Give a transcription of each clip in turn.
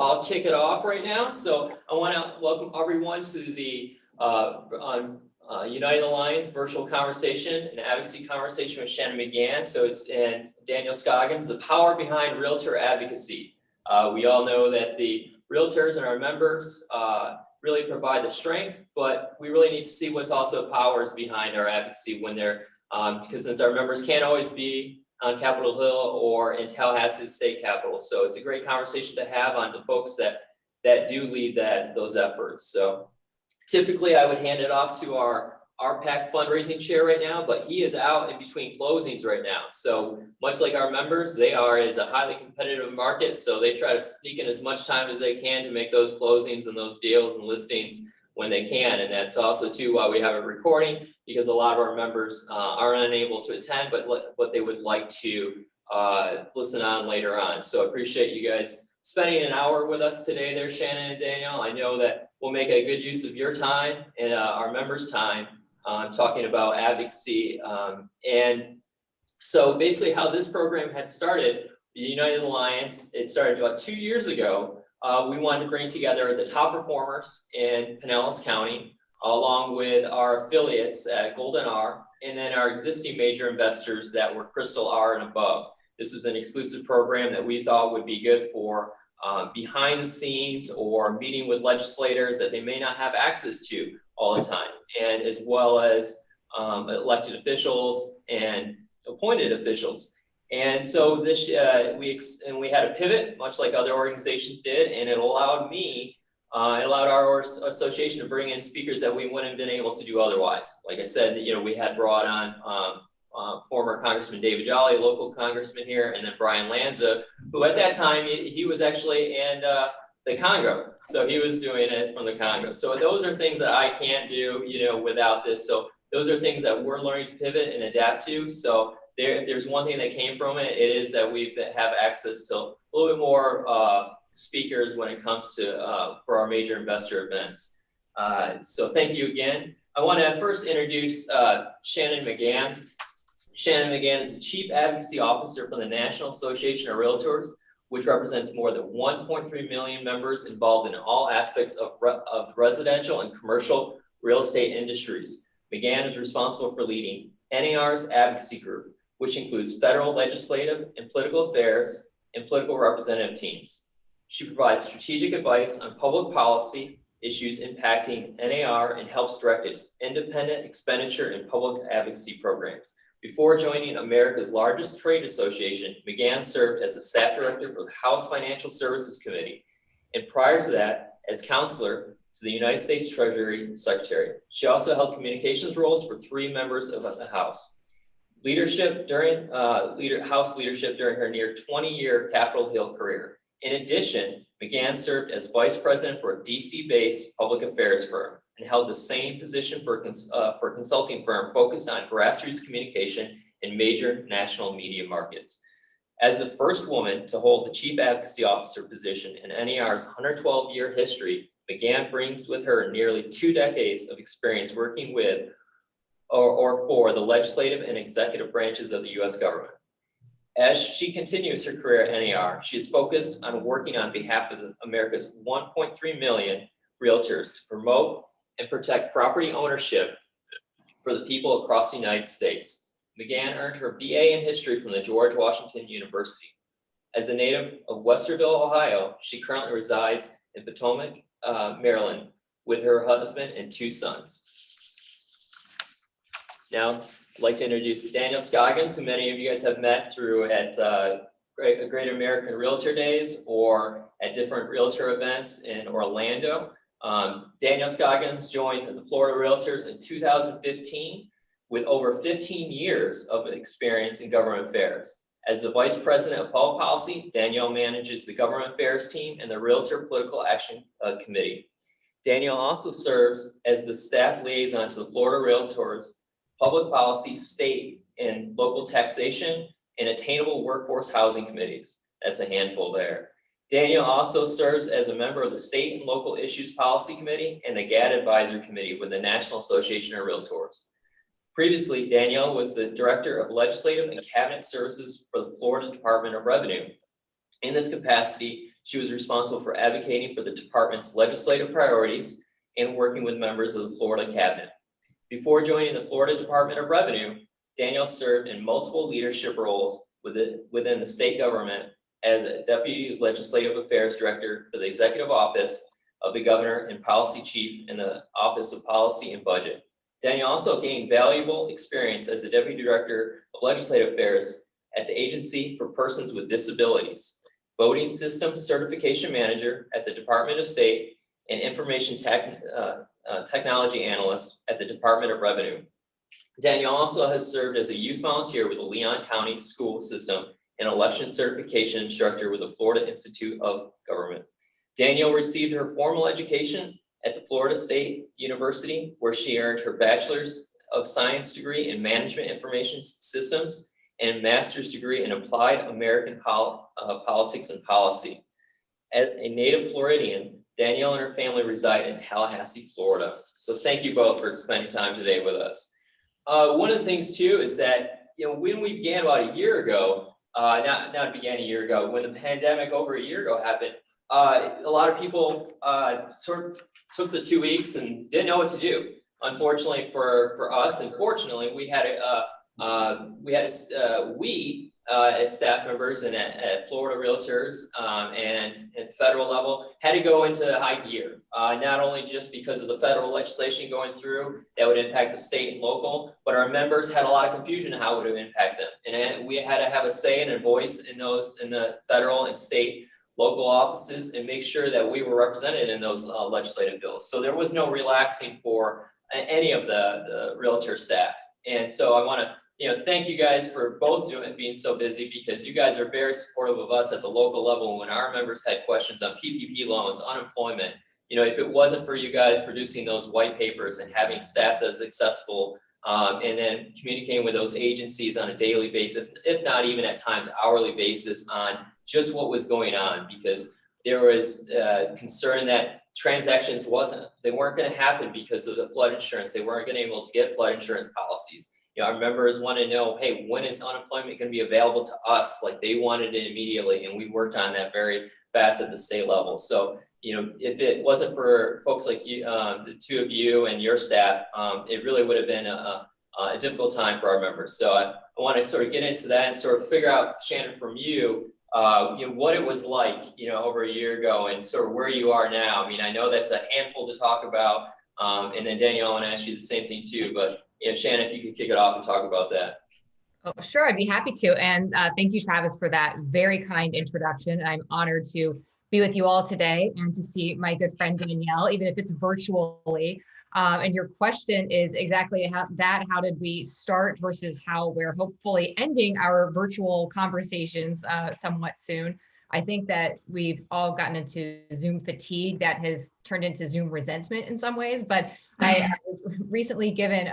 I'll kick it off right now. So I want to welcome everyone to the United Alliance virtual conversation and advocacy conversation with Shannon McGahn. So it's and Danielle Scoggins, the power behind Realtor advocacy. We all know that the realtors and our members really provide the strength, but we really need to see what's also powers behind our advocacy when they're, because since our members can't always be on Capitol Hill or in Tallahassee State Capitol. So it's a great conversation to have on the folks that do lead those efforts. So typically I would hand it off to our RPAC fundraising chair right now, but he is out in between closings right now. So much like our members, they are as a highly competitive market. So they try to sneak in as much time as they can to make those closings and those deals and listings when they can. And that's also too why we have a recording, because a lot of our members are unable to attend, but they would like to listen on later on. So I appreciate you guys spending an hour with us today there, Shannon and Danielle. I know that we'll make a good use of your time and our members' time talking about advocacy. And so basically how this program had started, the United Alliance, it started about 2 years ago. We wanted to bring together the top performers in Pinellas County, along with our affiliates at Golden R, and then our existing major investors that were Crystal R and above. This was an exclusive program that we thought would be good for behind the scenes or meeting with legislators that they may not have access to all the time, and as well as elected officials and appointed officials. And so this we had a pivot, much like other organizations did, and it allowed me, it allowed our association to bring in speakers that we wouldn't have been able to do otherwise. Like I said, we had brought on former Congressman David Jolly, local congressman here, and then Brian Lanza, who at that time, he was actually in the Congo. So he was doing it from the Congo. So those are things that I can't do, without this. So those are things that we're learning to pivot and adapt to. So if there's one thing that came from it, it is that we have access to a little bit more speakers when it comes to for our major investor events. So thank you again. I want to first introduce Shannon McGahn. Shannon McGahn is the Chief Advocacy Officer for the National Association of Realtors, which represents more than 1.3 million members involved in all aspects of residential and commercial real estate industries. McGahn is responsible for leading NAR's advocacy group, which includes federal legislative and political affairs and political representative teams. She provides strategic advice on public policy issues impacting NAR and helps direct its independent expenditure and public advocacy programs. Before joining America's largest trade association, McGahn served as a staff director for the House Financial Services Committee, and prior to that, as counselor to the United States Treasury Secretary. She also held communications roles for 3 members of the House. House leadership during her near 20-year Capitol Hill career. In addition, McGahn served as vice president for a DC-based public affairs firm and held the same position for a consulting firm focused on grassroots communication in major national media markets. As the first woman to hold the chief advocacy officer position in NAR's 112-year history, McGahn brings with her nearly 2 decades of experience working with or for the legislative and executive branches of the U.S. government. As she continues her career at NAR, she is focused on working on behalf of America's 1.3 million realtors to promote and protect property ownership for the people across the United States. McGahn earned her BA in history from the George Washington University. As a native of Westerville, Ohio, she currently resides in Potomac, Maryland, with her husband and 2 sons. Now, I'd like to introduce Danielle Scoggins, who many of you guys have met through at Great American Realtor Days or at different realtor events in Orlando. Danielle Scoggins joined the Florida Realtors in 2015 with over 15 years of experience in government affairs. As the Vice President of Public Policy, Danielle manages the Government Affairs team and the Realtor Political Action Committee. Danielle also serves as the staff liaison to the Florida Realtors Public Policy, State and Local Taxation, and Attainable Workforce Housing Committees. That's a handful there. Danielle also serves as a member of the State and Local Issues Policy Committee and the GAD Advisory Committee with the National Association of Realtors. Previously, Danielle was the Director of Legislative and Cabinet Services for the Florida Department of Revenue. In this capacity, She was responsible for advocating for the department's legislative priorities and working with members of the Florida cabinet. Before joining the Florida Department of Revenue, Danielle served in multiple leadership roles within the state government as a Deputy Legislative Affairs Director for the Executive Office of the Governor and Policy Chief in the Office of Policy and Budget. Danielle also gained valuable experience as the Deputy Director of Legislative Affairs at the Agency for Persons with Disabilities, Voting Systems Certification Manager at the Department of State, and Information Technology Analyst at the Department of Revenue. Danielle also has served as a youth volunteer with the Leon County School System and election certification instructor with the Florida Institute of Government. Danielle received her formal education at the Florida State University, where she earned her Bachelor's of Science degree in Management Information Systems and Master's degree in Applied American Politics and Policy. As a native Floridian, Danielle and her family reside in Tallahassee, Florida. So thank you both for spending time today with us. One of the things too is that, when we began about a year ago, not began a year ago, when the pandemic over a year ago happened, a lot of people sort of took the 2 weeks and didn't know what to do. Unfortunately for us, and fortunately, we as staff members and at Florida Realtors and at the federal level had to go into high gear, not only just because of the federal legislation going through that would impact the state and local, but our members had a lot of confusion on how it would impact them. And we had to have a say and a voice in the federal and state local offices and make sure that we were represented in those legislative bills. So there was no relaxing for any of the Realtor staff. And so I want to thank you guys for both being so busy, because you guys are very supportive of us at the local level when our members had questions on PPP loans, unemployment. If it wasn't for you guys producing those white papers and having staff that was accessible, and then communicating with those agencies on a daily basis, if not even at times hourly basis, on just what was going on, because there was concern that transactions they weren't going to happen because of the flood insurance. They weren't going to be able to get flood insurance policies. Our members want to know, hey, when is unemployment going to be available to us? Like, they wanted it immediately, and we worked on that very fast at the state level. So, if it wasn't for folks like you, the two of you and your staff, it really would have been a difficult time for our members. So I want to sort of get into that and sort of figure out, Shannon, from you, what it was like, over a year ago, and sort of where you are now. I mean, I know that's a handful to talk about, and then Danielle, I want to ask you the same thing too, but Shannon, if you could kick it off and talk about that. Oh, sure, I'd be happy to. And thank you, Travis, for that very kind introduction. I'm honored to be with you all today and to see my good friend Danielle, even if it's virtually. And your question is exactly how did we start versus how we're hopefully ending our virtual conversations somewhat soon. I think that we've all gotten into Zoom fatigue that has turned into Zoom resentment in some ways, but I was recently given,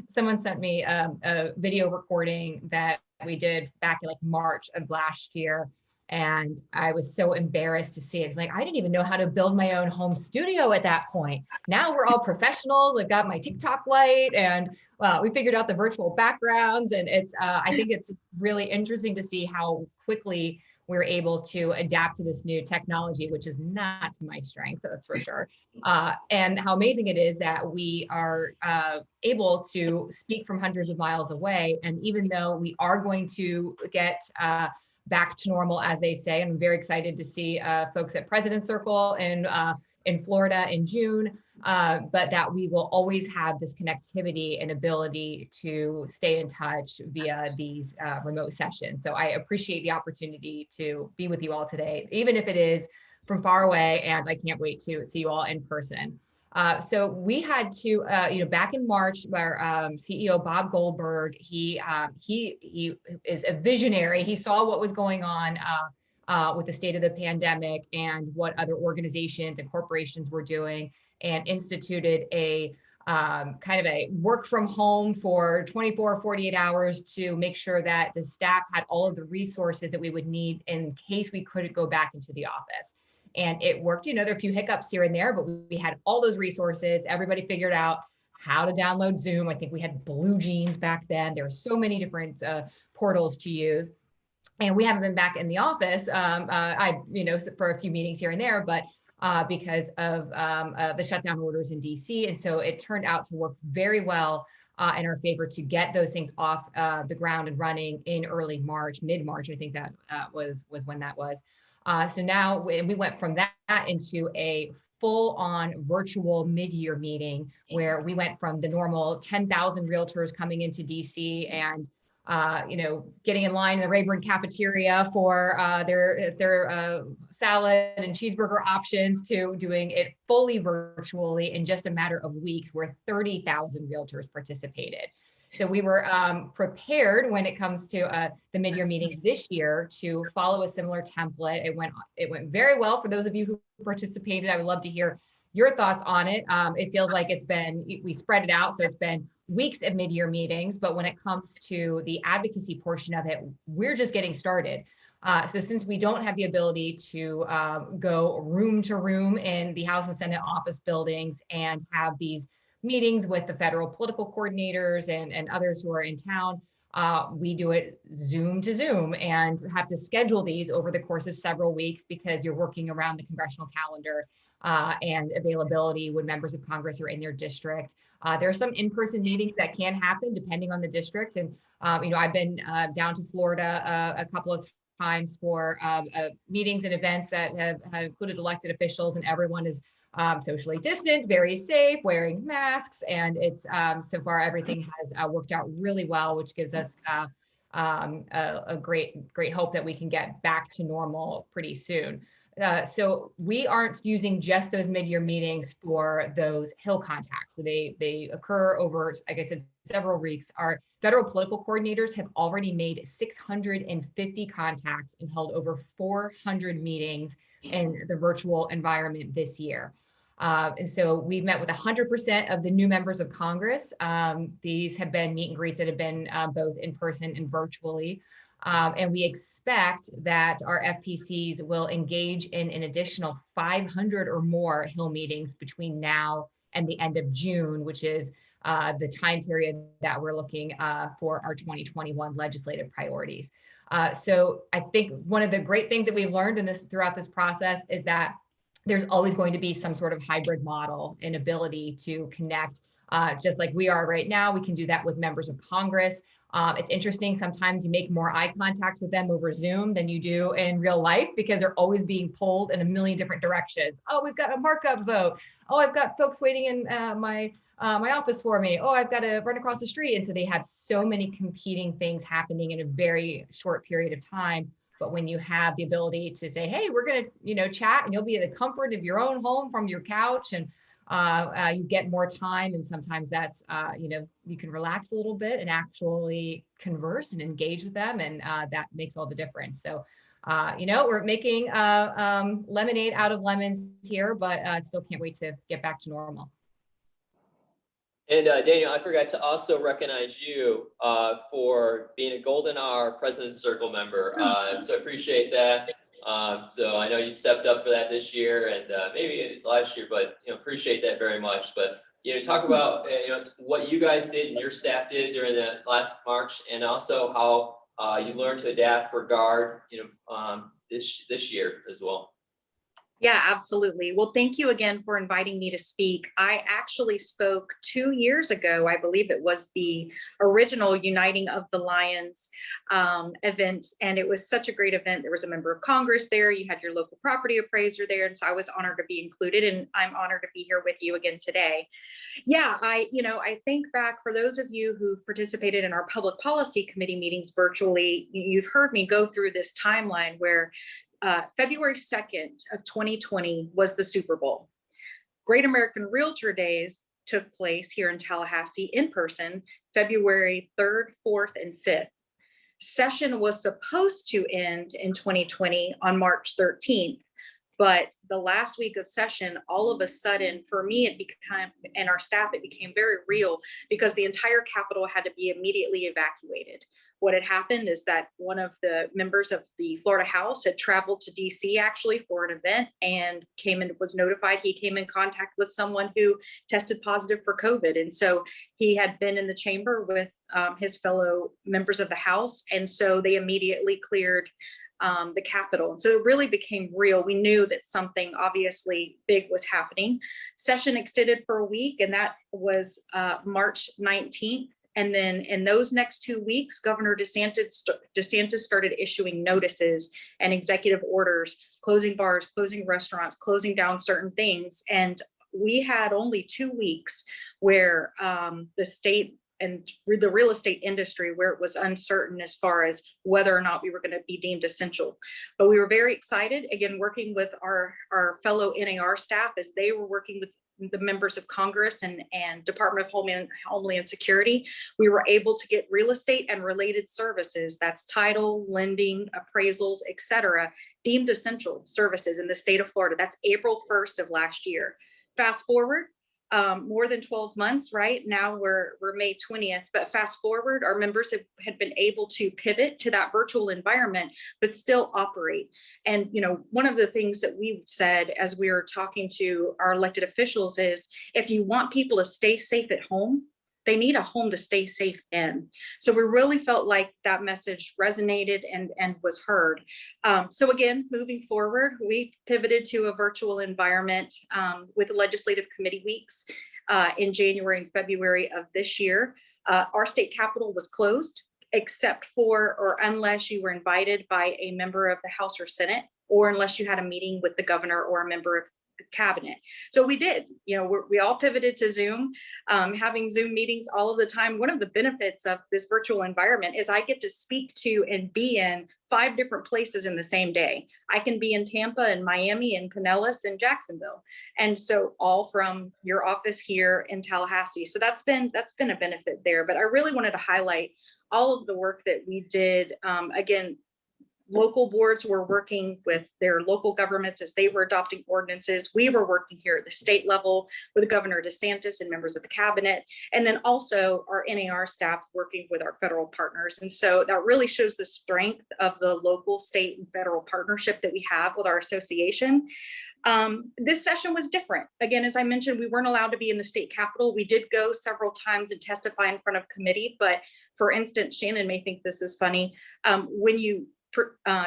someone sent me a video recording that we did back in like March of last year. And I was so embarrassed to see it. It's like, I didn't even know how to build my own home studio at that point. Now we're all professionals. I've got my TikTok light, and we figured out the virtual backgrounds. And it's, I think it's really interesting to see how quickly we're able to adapt to this new technology, which is not my strength, that's for sure. And how amazing it is that we are able to speak from hundreds of miles away. And even though we are going to get back to normal, as they say, I'm very excited to see folks at President's Circle in Florida in June, but that we will always have this connectivity and ability to stay in touch via these remote sessions. So I appreciate the opportunity to be with you all today, even if it is from far away, and I can't wait to see you all in person. So we had to, back in March, where CEO Bob Goldberg, he is a visionary. He saw what was going on with the state of the pandemic and what other organizations and corporations were doing, and instituted a kind of a work from home for 24, 48 hours to make sure that the staff had all of the resources that we would need in case we couldn't go back into the office. And it worked. There are a few hiccups here and there, but we had all those resources. Everybody figured out how to download Zoom. I think we had Blue Jeans back then. There were so many different portals to use. And we haven't been back in the office, for a few meetings here and there, but because of the shutdown orders in DC. And so it turned out to work very well in our favor to get those things off the ground and running in early March, mid-March. I think that was when that was. So now we went from that into a full-on virtual mid-year meeting where we went from the normal 10,000 realtors coming into DC and getting in line in the Rayburn cafeteria for their salad and cheeseburger options to doing it fully virtually in just a matter of weeks, where 30,000 realtors participated. So we were prepared when it comes to the mid-year meetings this year to follow a similar template. It went very well. For those of you who participated, I would love to hear your thoughts on it. It feels like we spread it out, so it's been weeks of mid-year meetings, but when it comes to the advocacy portion of it, we're just getting started. So since we don't have the ability to go room to room in the House and Senate office buildings and have these meetings with the federal political coordinators and others who are in town, we do it Zoom to Zoom and have to schedule these over the course of several weeks because you're working around the congressional calendar and availability when members of Congress are in their district. There are some in-person meetings that can happen depending on the district. And, I've been down to Florida a couple of times for meetings and events that have included elected officials, and everyone is socially distant, very safe, wearing masks. And it's so far everything has worked out really well, which gives us a great hope that we can get back to normal pretty soon. So we aren't using just those mid-year meetings for those Hill contacts. So they occur over, like I said, several weeks. Our federal political coordinators have already made 650 contacts and held over 400 meetings in the virtual environment this year. And so we've met with 100% of the new members of Congress. These have been meet and greets that have been both in person and virtually. And we expect that our FPCs will engage in an additional 500 or more Hill meetings between now and the end of June, which is the time period that we're looking for our 2021 legislative priorities. So I think one of the great things that we've learned throughout this process is that there's always going to be some sort of hybrid model and ability to connect. Just like we are right now, we can do that with members of Congress. It's interesting, sometimes you make more eye contact with them over Zoom than you do in real life because they're always being pulled in a million different directions. Oh, we've got a markup vote. Oh, I've got folks waiting in my office for me. Oh, I've got to run across the street. And so they have so many competing things happening in a very short period of time. But when you have the ability to say, hey, we're going to, chat, and you'll be in the comfort of your own home from your couch, and you get more time. And sometimes that's, you can relax a little bit and actually converse and engage with them. And that makes all the difference. So, we're making lemonade out of lemons here, but still can't wait to get back to normal. And Daniel, I forgot to also recognize you for being a Golden Hour President's Circle member. So I appreciate that. So I know you stepped up for that this year, and maybe it was last year, but appreciate that very much. But talk about what you guys did and your staff did during the last March, and also how you learned to adapt for GUARD, this year as well. Yeah, absolutely. Well, thank you again for inviting me to speak. I actually spoke 2 years ago. I believe it was the original Uniting of the Lions event, and it was such a great event. There was a member of Congress there. You had your local property appraiser there, and so I was honored to be included, and I'm honored to be here with you again today. Yeah, I think back, for those of you who've participated in our public policy committee meetings virtually, you've heard me go through this timeline where February 2nd of 2020 was the Super Bowl. Great American Realtor Days took place here in Tallahassee in person, February 3rd, 4th, and 5th. Session was supposed to end in 2020 on March 13th, but the last week of session, all of a sudden, for me, and our staff, it became very real because the entire Capitol had to be immediately evacuated. what had happened is that one of the members of the Florida House had traveled to DC actually for an event and was notified he came in contact with someone who tested positive for COVID. And so he had been in the chamber with his fellow members of the House. And so they immediately cleared the Capitol. And so it really became real. We knew that something obviously big was happening. Session extended for a week, and that was March 19th. And then in those next 2 weeks, Governor DeSantis started issuing notices and executive orders, closing bars, closing restaurants, closing down certain things. And we had only 2 weeks where the state and the real estate industry, where it was uncertain as far as whether or not we were going to be deemed essential. But we were very excited, again, working with our fellow NAR staff as they were working with the members of Congress and Department of Homeland Security. We were able to get real estate and related services, that's title, lending, appraisals, et cetera, deemed essential services in the state of Florida. That's April 1st of last year. Fast forward, more than 12 months, right? Now we're May 20th, but fast forward, our members had been able to pivot to that virtual environment, but still operate. And, you know, one of the things that we said as we were talking to our elected officials is, if you want people to stay safe at home, they need a home to stay safe in. So we really felt like that message resonated and was heard. So again, moving forward, we pivoted to a virtual environment with legislative committee weeks in January and February of this year. Our state capitol was closed, except for, or unless you were invited by a member of the House or Senate, or unless you had a meeting with the governor or a member of the cabinet. So we did, you know, we all pivoted to Zoom, having Zoom meetings all of the time. One of the benefits of this virtual environment is I get to speak to and be in 5 different places in the same day. I can be in Tampa and Miami and Pinellas and Jacksonville. And so all from your office here in Tallahassee. So that's been a benefit there. But I really wanted to highlight all of the work that we did. Again, local boards were working with their local governments as they were adopting ordinances. We were working here at the state level with Governor DeSantis and members of the cabinet, and then also our NAR staff working with our federal partners. And so that really shows the strength of the local, state, and federal partnership that we have with our association. This session was different. Again, as I mentioned, we weren't allowed to be in the state capitol. We did go several times and testify in front of committee, but for instance, Shannon may think this is funny. When you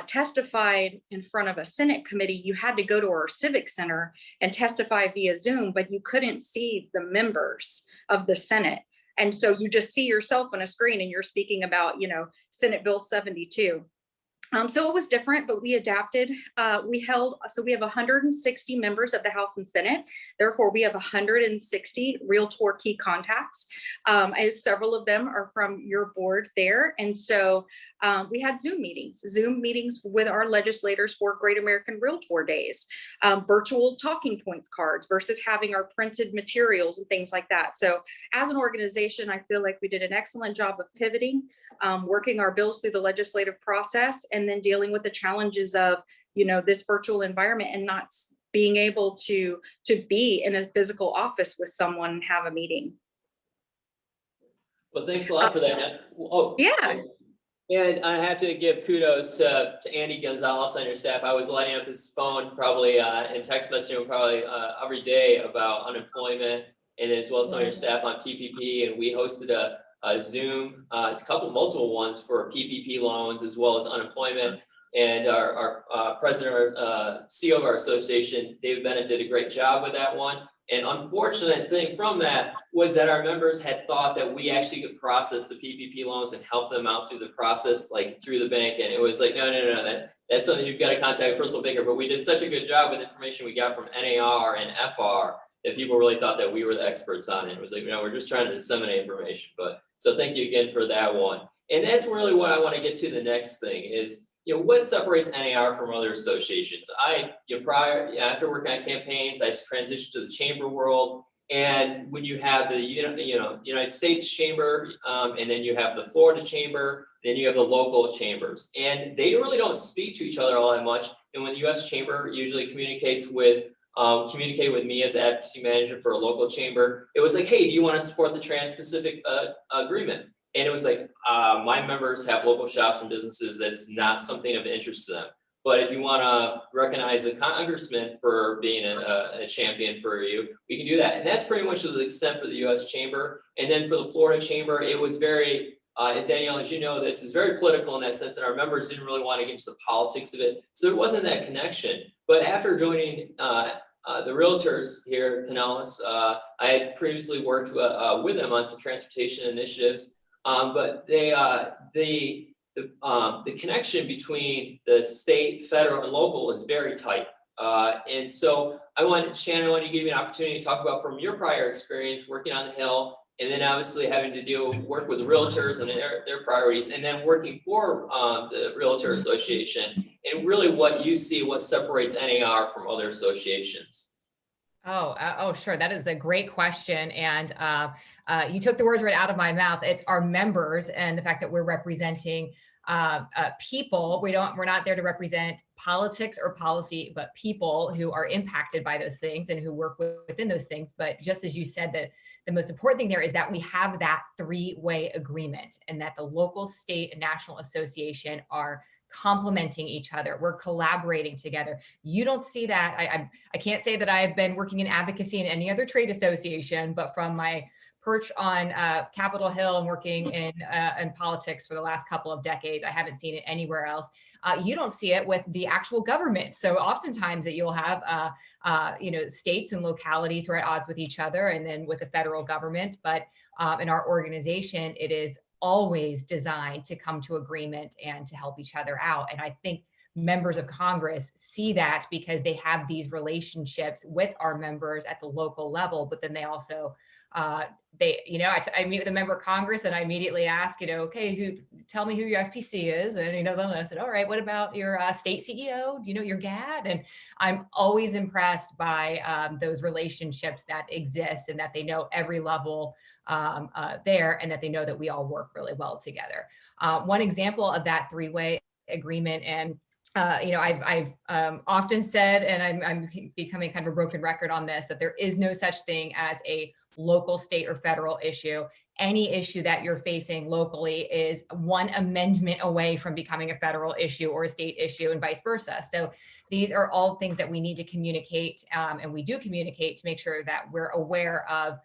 testified in front of a Senate committee, you had to go to our Civic Center and testify via Zoom, but you couldn't see the members of the Senate. And so you just see yourself on a screen and you're speaking about, you know, Senate Bill 72. So it was different, but we adapted. We have 160 members of the House and Senate. Therefore, we have 160 Realtor key contacts. Several of them are from your board there. And so we had Zoom meetings with our legislators for Great American Realtor Days, virtual talking points cards versus having our printed materials and things like that. So as an organization, I feel like we did an excellent job of pivoting, working our bills through the legislative process, and then dealing with the challenges of, you know, this virtual environment and not being able to be in a physical office with someone and have a meeting. Well, thanks a lot for that. Oh, yeah. And I have to give kudos to Andy Gonzalez on your staff. I was lighting up his phone probably and text messaging probably every day about unemployment, and as well as some of your staff on PPP. And we hosted a Zoom, multiple ones for PPP loans as well as unemployment. And our president, CEO of our association, David Bennett, did a great job with that one. And unfortunate thing from that was that our members had thought that we actually could process the PPP loans and help them out through the process, like through the bank. And it was like, no, that's something you've got to contact Bristol Baker. But we did such a good job with information we got from NAR and FR that people really thought that we were the experts on it. It was like, we're just trying to disseminate information. But so thank you again for that one. And that's really what I want to get to. The next thing is, what separates NAR from other associations? After working on campaigns, I transitioned to the chamber world. And when you have the United States Chamber, and then you have the Florida Chamber, then you have the local chambers, and they really don't speak to each other all that much. And when the U.S. Chamber usually communicated with me as advocacy manager for a local chamber, it was like, hey, do you want to support the Trans-Pacific Agreement? And it was like, my members have local shops and businesses. That's not something of interest to them. But if you want to recognize a congressman for being a champion for you, we can do that. And that's pretty much to the extent for the US Chamber. And then for the Florida Chamber, it was very, as Danielle, as you know, this is very political in that sense, and our members didn't really want to get into the politics of it. So there wasn't that connection. But after joining the realtors here at Pinellas, I had previously worked with them on some transportation initiatives. But the connection between the state, federal, and local is very tight. And so Shannon, I want to give you an opportunity to talk about from your prior experience working on the Hill, and then obviously having to work with the realtors and their priorities, and then working for the Realtor Association, and really what you see, what separates NAR from other associations. Oh, sure. That is a great question. And you took the words right out of my mouth. It's our members and the fact that we're representing people. We're not there to represent politics or policy, but people who are impacted by those things and who work within those things. But just as you said, that the most important thing there is that we have that three-way agreement, and that the local, state, and national association are complementing each other. We're collaborating together. You don't see that. I can't say that I've been working in advocacy in any other trade association, but from my perch on Capitol Hill and working in politics for the last couple of decades, I haven't seen it anywhere else. You don't see it with the actual government. So oftentimes that you'll have states and localities who are at odds with each other, and then with the federal government. But in our organization, it is always designed to come to agreement and to help each other out. And I think members of Congress see that because they have these relationships with our members at the local level, but then they also, I meet with a member of Congress and I immediately ask, okay, tell me who your FPC is. And, then I said, all right, what about your state CEO? Do you know your GAD? And I'm always impressed by those relationships that exist, and that they know every level there, and that they know that we all work really well together. One example of that three-way agreement, and I've often said, and I'm becoming kind of a broken record on this, that there is no such thing as a local, state, or federal issue. Any issue that you're facing locally is one amendment away from becoming a federal issue or a state issue, and vice versa. So these are all things that we need to communicate, and we do communicate to make sure that we're aware of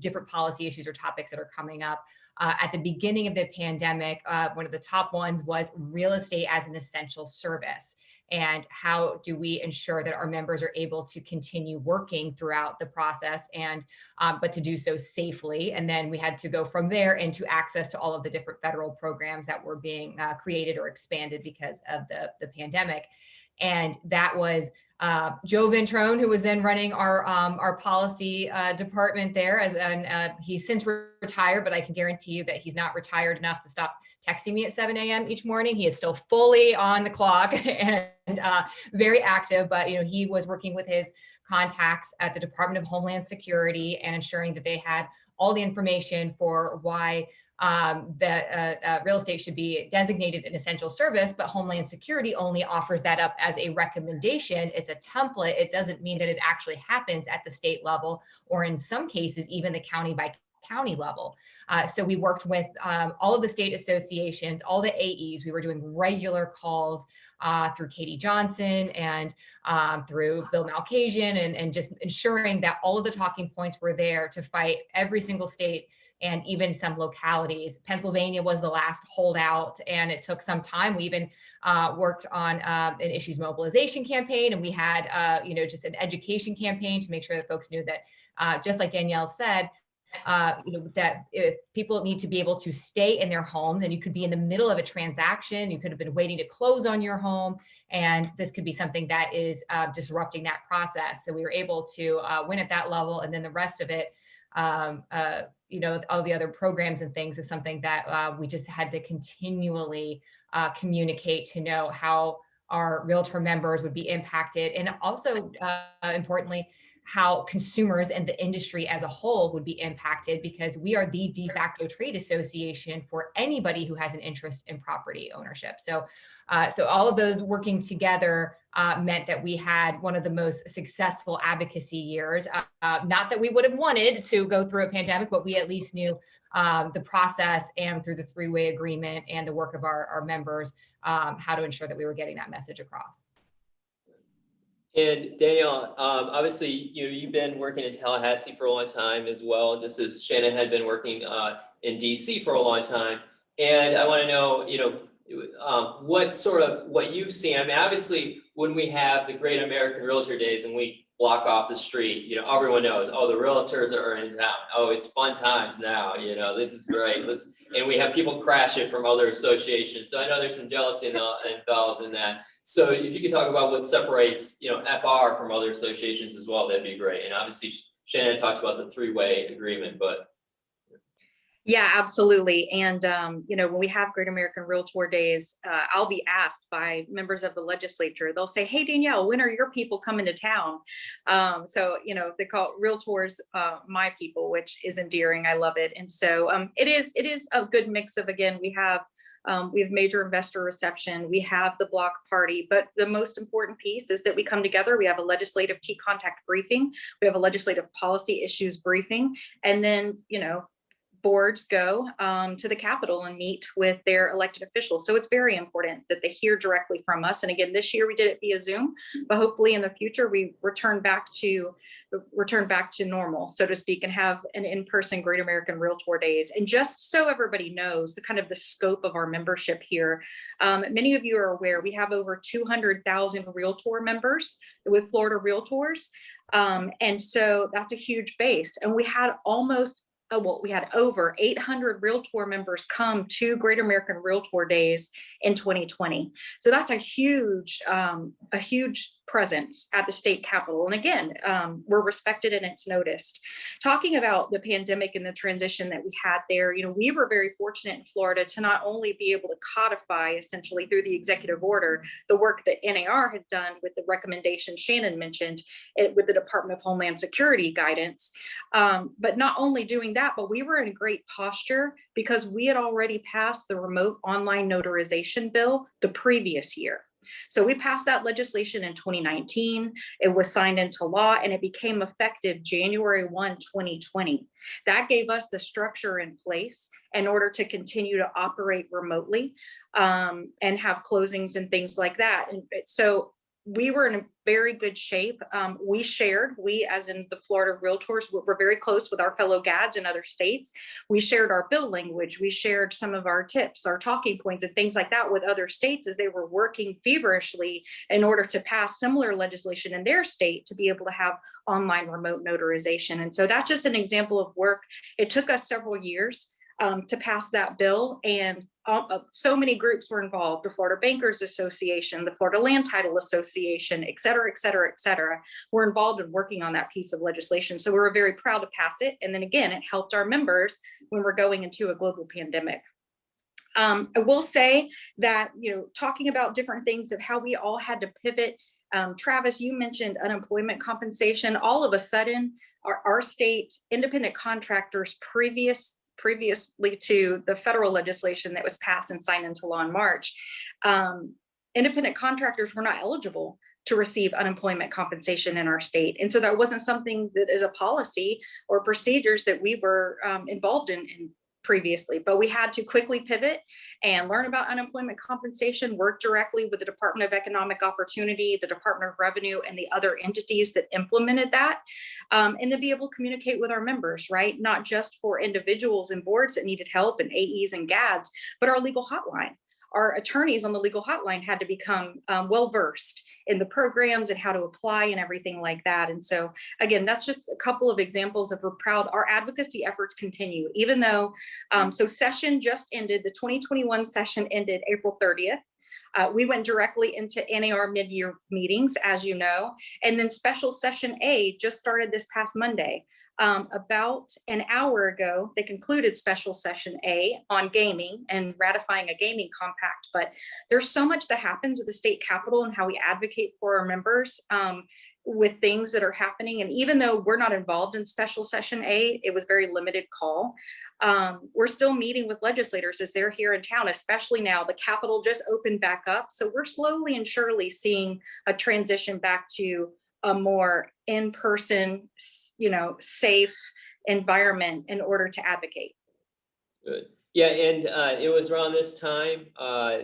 different policy issues or topics that are coming up. At the beginning of the pandemic, one of the top ones was real estate as an essential service. And how do we ensure that our members are able to continue working throughout the process, and but to do so safely? And then we had to go from there into access to all of the different federal programs that were being created or expanded because of the pandemic. And that was Joe Ventrone, who was then running our policy department there. And he's since retired, but I can guarantee you that he's not retired enough to stop texting me at 7 a.m. each morning. He is still fully on the clock and very active, but he was working with his contacts at the Department of Homeland Security and ensuring that they had all the information for why that real estate should be designated an essential service, but Homeland Security only offers that up as a recommendation. It's a template. It doesn't mean that it actually happens at the state level, or in some cases, even the county by county level. So we worked with all of the state associations, all the AEs. We were doing regular calls through Katie Johnson and through Bill Malkasian, and just ensuring that all of the talking points were there to fight every single state and even some localities. Pennsylvania was the last holdout, and it took some time. We even worked on an issues mobilization campaign, and we had just an education campaign to make sure that folks knew that, just like Danielle said, that if people need to be able to stay in their homes, and you could be in the middle of a transaction, you could have been waiting to close on your home, and this could be something that is disrupting that process. So we were able to win at that level, and then the rest of it, all the other programs and things, is something that we just had to continually communicate to know how our realtor members would be impacted. And also, importantly, how consumers and the industry as a whole would be impacted, because we are the de facto trade association for anybody who has an interest in property ownership. So all of those working together meant that we had one of the most successful advocacy years. Not that we would have wanted to go through a pandemic, but we at least knew the process, and through the three-way agreement and the work of our members, how to ensure that we were getting that message across. And Danielle, obviously, you've been working in Tallahassee for a long time as well, just as Shannon had been working in DC for a long time. And I want to know, what you've seen. I mean, obviously, when we have the Great American Realtor Days and we block off the street, everyone knows, oh, the realtors are in town. Oh, it's fun times now. This is great. And we have people crash it from other associations. So I know there's some jealousy involved in that. So if you could talk about what separates, FR from other associations as well, that'd be great. And obviously Shannon talked about the three-way agreement, but. Yeah, absolutely. And, when we have Great American Realtor Days, I'll be asked by members of the legislature, they'll say, hey, Danielle, when are your people coming to town? So, they call realtors my people, which is endearing. I love it. And so it is a good mix of, again, we have major investor reception, we have the block party, but the most important piece is that we come together. We have a legislative key contact briefing, we have a legislative policy issues briefing, and then, boards go to the Capitol and meet with their elected officials. So it's very important that they hear directly from us. And again, this year we did it via Zoom, but hopefully in the future we return back to normal, so to speak, and have an in-person Great American Realtor Days. And just so everybody knows the kind of the scope of our membership here, many of you are aware we have over 200,000 Realtor members with Florida Realtors. And so that's a huge base. And we had we had over 800 Realtor members come to Great American Realtor Days in 2020. So that's a huge presence at the state capitol. And again, we're respected and it's noticed. Talking about the pandemic and the transition that we had there, we were very fortunate in Florida to not only be able to codify essentially through the executive order the work that NAR had done with the recommendation Shannon mentioned with the Department of Homeland Security guidance, but not only doing that, but we were in great posture because we had already passed the remote online notarization bill the previous year. So we passed that legislation in 2019. It was signed into law and it became effective January 1, 2020. That gave us the structure in place in order to continue to operate remotely and have closings and things like that. And so we were in a very good shape. We as in the Florida Realtors, were very close with our fellow GADs in other states. We shared our bill language. We shared some of our tips, our talking points and things like that with other states as they were working feverishly in order to pass similar legislation in their state to be able to have online remote notarization. And so that's just an example of work. It took us several years to pass that bill, and so many groups were involved: the Florida Bankers Association, the Florida Land Title Association, et cetera, were involved in working on that piece of legislation. So we were very proud to pass it. And then again, it helped our members when we're going into a global pandemic. I will say that, talking about different things of how we all had to pivot. Travis, you mentioned unemployment compensation. All of a sudden, our state independent contractors previously to the federal legislation that was passed and signed into law in March, independent contractors were not eligible to receive unemployment compensation in our state. And so that wasn't something that is a policy or procedures that we were involved in previously, but we had to quickly pivot and learn about unemployment compensation, work directly with the Department of Economic Opportunity, the Department of Revenue, and the other entities that implemented that, and then be able to communicate with our members, right? Not just for individuals and boards that needed help and AEs and GADs, but our legal hotline. Our attorneys on the legal hotline had to become well-versed in the programs and how to apply and everything like that. And so again, that's just a couple of examples of we're proud. Our advocacy efforts continue, even though, so session just ended, the 2021 session ended April 30th. We went directly into NAR mid-year meetings, as you know, and then special session A just started this past Monday. About an hour ago, they concluded special session A on gaming and ratifying a gaming compact. But there's so much that happens at the state capitol and how we advocate for our members. with things that are happening. And even though we're not involved in special session A, it was very limited call. We're still meeting with legislators as they're here in town, especially now the Capitol just opened back up. So we're slowly and surely seeing a transition back to a more in-person, safe environment in order to advocate. Good. Yeah, and it was around this time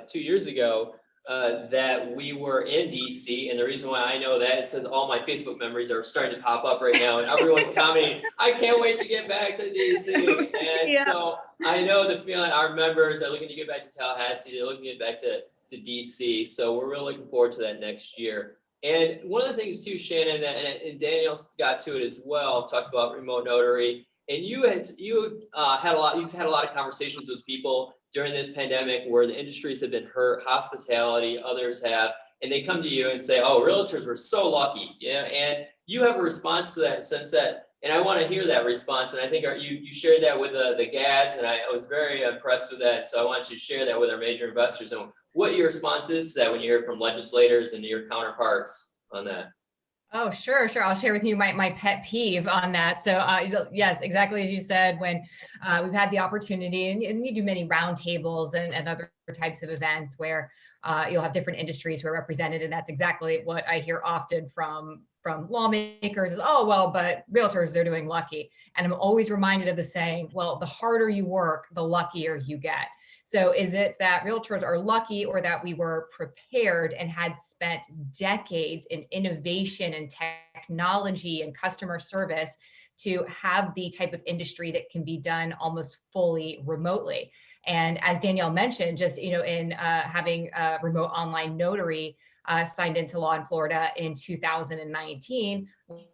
2 years ago that we were in DC, and the reason why I know that is because all my Facebook memories are starting to pop up right now, and everyone's commenting, "I can't wait to get back to DC." And Yeah. so I know the feeling. Our members are looking to get back to Tallahassee. They're looking to get back to DC. So we're really looking forward to that next year. And one of the things too, Shannon, that and Danielle got to it as well, talked about remote notary. And you've had a lot of conversations with people during this pandemic where the industries have been hurt, hospitality, others have, and they come to you and say, "Oh, realtors were so lucky," and you have a response to that sense that, and I want to hear that response. And I think you shared that with the GADs, and I was very impressed with that. So I want you to share that with our major investors and what your response is to that when you hear from legislators and your counterparts on that. Oh, sure. I'll share with you my pet peeve on that. So yes, exactly as you said, when we've had the opportunity, and you do many roundtables and other types of events where you'll have different industries who are represented, and that's exactly what I hear often from lawmakers is, "Oh, well, but realtors, they're doing lucky." And I'm always reminded of the saying, well, the harder you work, the luckier you get. So is it that realtors are lucky, or that we were prepared and had spent decades in innovation and technology and customer service to have the type of industry that can be done almost fully remotely? And as Danielle mentioned, just in having a remote online notary signed into law in Florida in 2019,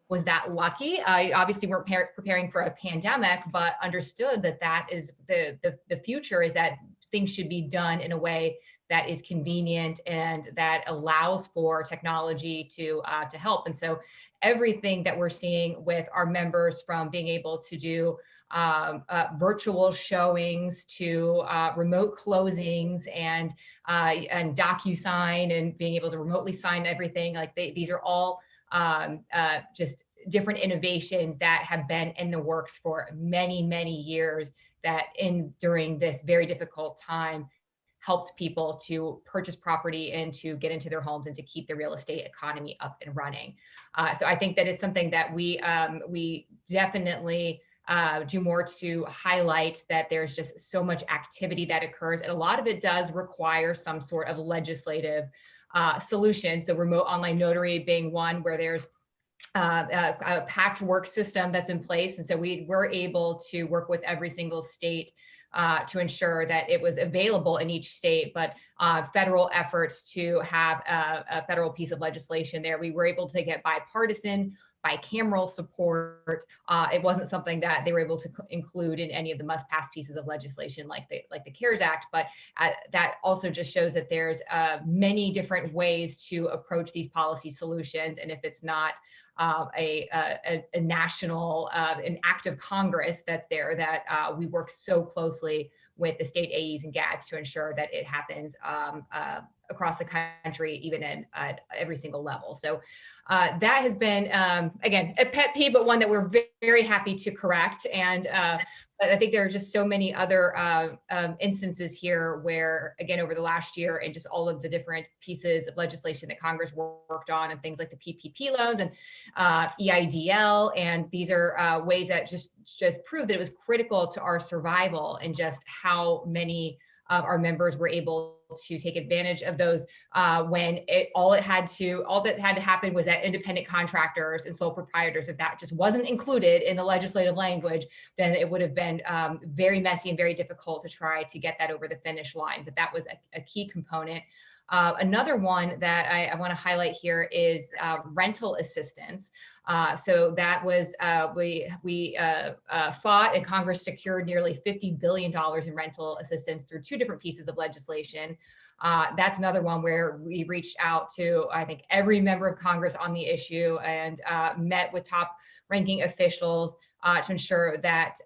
was that lucky? I obviously weren't preparing for a pandemic, but understood that is the future, is that things should be done in a way that is convenient and that allows for technology to help. And so everything that we're seeing with our members, from being able to do virtual showings to remote closings and DocuSign, and being able to remotely sign everything, like these are all just different innovations that have been in the works for many, many years, that during this very difficult time helped people to purchase property and to get into their homes and to keep the real estate economy up and running. So I think that it's something that we definitely do more to highlight, that there's just so much activity that occurs, and a lot of it does require some sort of legislative solution. So remote online notary being one, where there's a patchwork system that's in place. And so we were able to work with every single state to ensure that it was available in each state, but federal efforts to have a federal piece of legislation there. We were able to get bipartisan, bicameral support. It wasn't something that they were able to include in any of the must-pass pieces of legislation like the CARES Act, but that also just shows that there's many different ways to approach these policy solutions. And if it's not a national, an act of Congress that's there, that we work so closely with the state AEs and GADs to ensure that it happens across the country, even at every single level. So that has been, again, a pet peeve, but one that we're very happy to correct. And I think there are just so many other instances here where, again, over the last year, and just all of the different pieces of legislation that Congress worked on, and things like the PPP loans and EIDL. And these are ways that just prove that it was critical to our survival, and just how many of our members were able to take advantage of those when all that had to happen was that independent contractors and sole proprietors, if that just wasn't included in the legislative language, then it would have been very messy and very difficult to try to get that over the finish line. But that was a key component. Another one that I want to highlight here is rental assistance. So that was, we fought, and Congress secured nearly $50 billion in rental assistance through two different pieces of legislation. That's another one where we reached out to, I think, every member of Congress on the issue, and met with top ranking officials to ensure that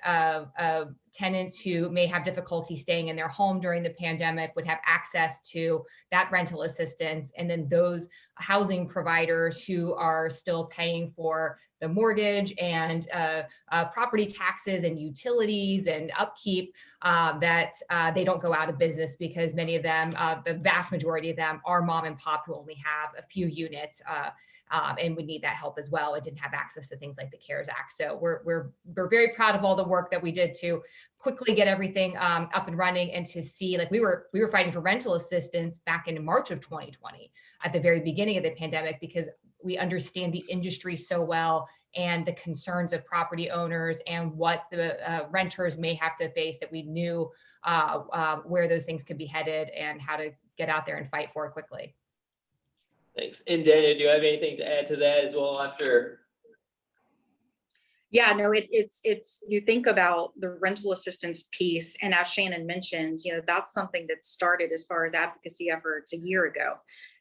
tenants who may have difficulty staying in their home during the pandemic would have access to that rental assistance. And then those housing providers who are still paying for the mortgage and property taxes and utilities and upkeep, that they don't go out of business, because many of them, the vast majority of them, are mom and pop who only have a few units and would need that help as well, and didn't have access to things like the CARES Act. So we're very proud of all the work that we did to quickly get everything up and running, and to see, like, we were fighting for rental assistance back in March of 2020 at the very beginning of the pandemic, because we understand the industry so well and the concerns of property owners and what the renters may have to face, that we knew where those things could be headed and how to get out there and fight for it quickly. Thanks. And Daniel, do you have anything to add to that as well after? Yeah, no, it's you think about the rental assistance piece, and as Shannon mentioned, that's something that started as far as advocacy efforts a year ago.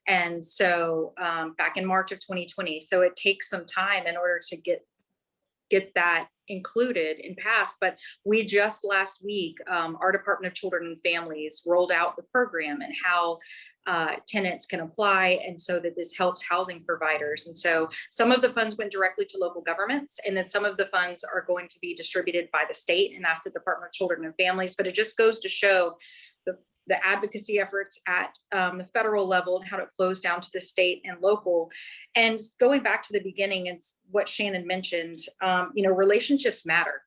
And so back in March of 2020, so it takes some time in order to get that included and passed. But we just last week, our Department of Children and Families rolled out the program and how tenants can apply, and so that this helps housing providers. And so some of the funds went directly to local governments, and then some of the funds are going to be distributed by the state, and that's the Department of Children and Families. But it just goes to show the advocacy efforts at the federal level and how it flows down to the state and local. And going back to the beginning, and what Shannon mentioned, relationships matter.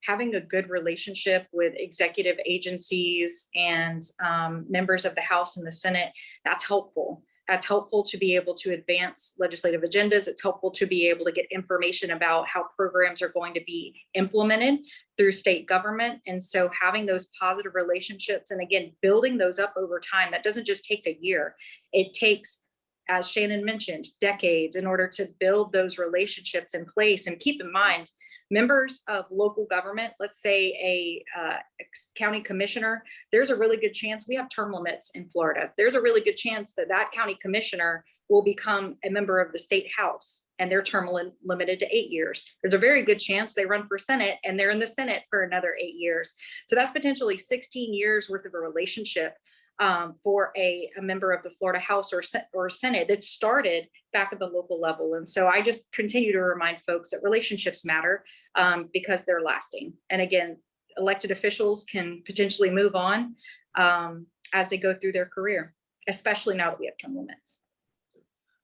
Having a good relationship with executive agencies and members of the House and the Senate, that's helpful. That's helpful to be able to advance legislative agendas. It's helpful to be able to get information about how programs are going to be implemented through state government. And so having those positive relationships, and again, building those up over time, that doesn't just take a year. It takes, as Shannon mentioned, decades in order to build those relationships in place. And keep in mind, members of local government, let's say a county commissioner, there's a really good chance, we have term limits in Florida. There's a really good chance that that county commissioner will become a member of the state house, and their term limited to 8 years. There's a very good chance they run for Senate and they're in the Senate for another 8 years. So that's potentially 16 years worth of a relationship for a member of the Florida House or Senate that started back at the local level. And so I just continue to remind folks that relationships matter because they're lasting. And again, elected officials can potentially move on as they go through their career, especially now that we have term limits.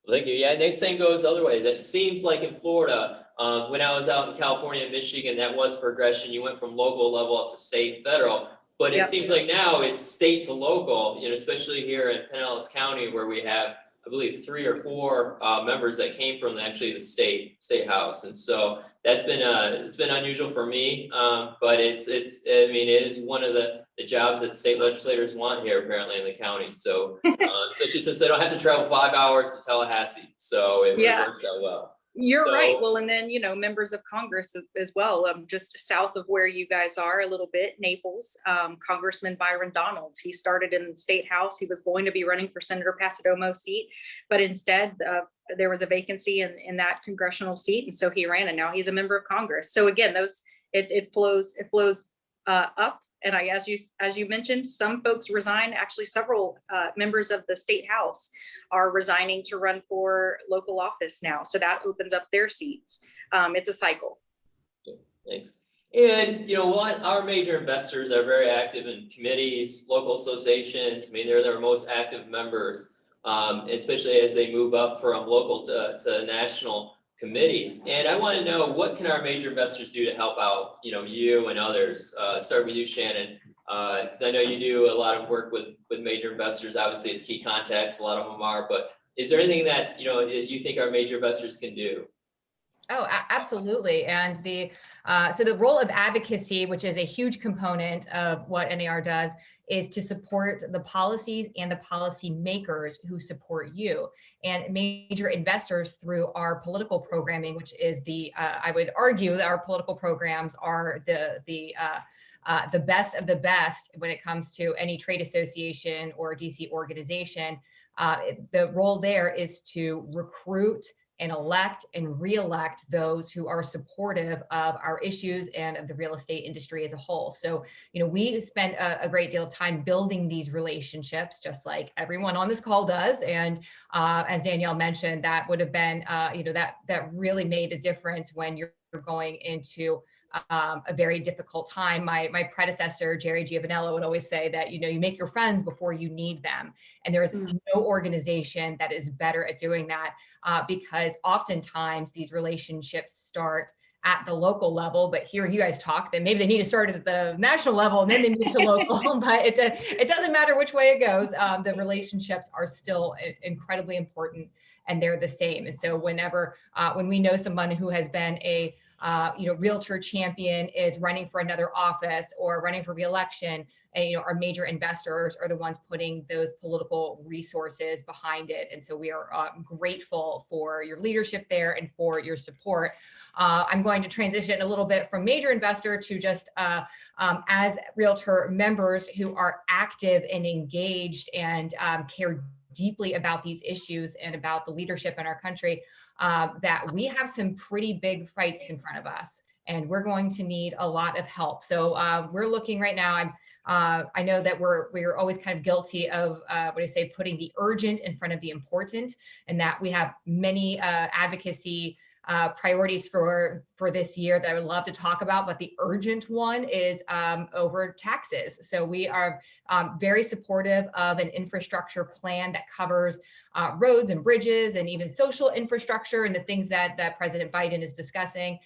Thank you. Yeah, next thing goes other ways. It seems like in Florida, when I was out in California and Michigan, that was progression. You went from local level up to state and federal. But it seems like now it's state to local, especially here in Pinellas County, where we have, I believe, 3 or 4 members that came from actually the state house. And so that's been it's been unusual for me, but it is one of the jobs that state legislators want here apparently in the county. So so she says they don't have to travel 5 hours to Tallahassee, so it works out well. You're right. Well, and then, members of Congress as well, just south of where you guys are a little bit, Naples, Congressman Byron Donalds, he started in the state house. He was going to be running for Senator Passidomo's seat, but instead there was a vacancy in that congressional seat. And so he ran, and now he's a member of Congress. So again, it flows up. And as you mentioned, some folks resign. Actually, several members of the state house are resigning to run for local office now. So that opens up their seats. It's a cycle. Thanks. And our major investors are very active in committees, local associations. I mean, they're their most active members, especially as they move up from local to national committees. And I want to know, what can our major investors do to help out, you and others? Start with you, Shannon, because I know you do a lot of work with major investors. Obviously, it's key contacts, a lot of them are, but is there anything that, you think our major investors can do? Oh, absolutely. And so the role of advocacy, which is a huge component of what NAR does, is to support the policies and the policy makers who support you, and major investors through our political programming, which is I would argue that our political programs are the best of the best when it comes to any trade association or DC organization. The role there is to recruit and elect and re-elect those who are supportive of our issues and of the real estate industry as a whole. So, we spend a great deal of time building these relationships, just like everyone on this call does. And as Danielle mentioned, that would have been, that really made a difference when you're going into a very difficult time. My predecessor, Jerry Giovanello, would always say that, you make your friends before you need them. And there is no organization that is better at doing that because oftentimes these relationships start at the local level, but hearing you guys talk, then maybe they need to start at the national level and then they move to local, but it doesn't matter which way it goes. The relationships are still incredibly important and they're the same. And so when we know someone who has been a Realtor champion is running for another office or running for reelection, and, our major investors are the ones putting those political resources behind it. And so we are grateful for your leadership there and for your support. I'm going to transition a little bit from major investor to just as Realtor members who are active and engaged and care deeply about these issues and about the leadership in our country, that we have some pretty big fights in front of us. And we're going to need a lot of help. So we're looking right now. I know that we're always kind of guilty of putting the urgent in front of the important, and that we have many advocacy priorities for this year that I would love to talk about, but the urgent one is over taxes. So we are very supportive of an infrastructure plan that covers roads and bridges and even social infrastructure and the things that President Biden is discussing,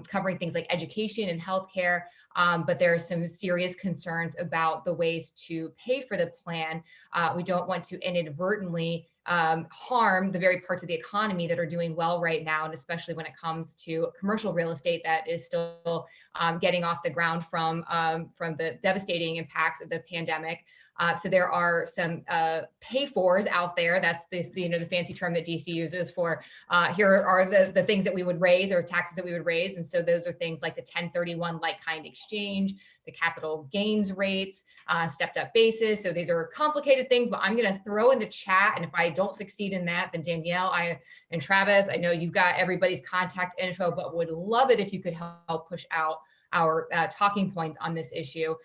covering things like education and healthcare. But there are some serious concerns about the ways to pay for the plan. We don't want to inadvertently harm the very parts of the economy that are doing well right now, and especially when it comes to commercial real estate that is still getting off the ground from the devastating impacts of the pandemic. So there are some pay-fors out there. That's the fancy term that DC uses for here are the things that we would raise or taxes that we would raise. And so those are things like the 1031 like-kind exchange, the capital gains rates, stepped up basis. So these are complicated things, but I'm going to throw in the chat. And if I don't succeed in that, then Danielle and Travis, I know you've got everybody's contact info, but would love it if you could help push out our talking points on this issue.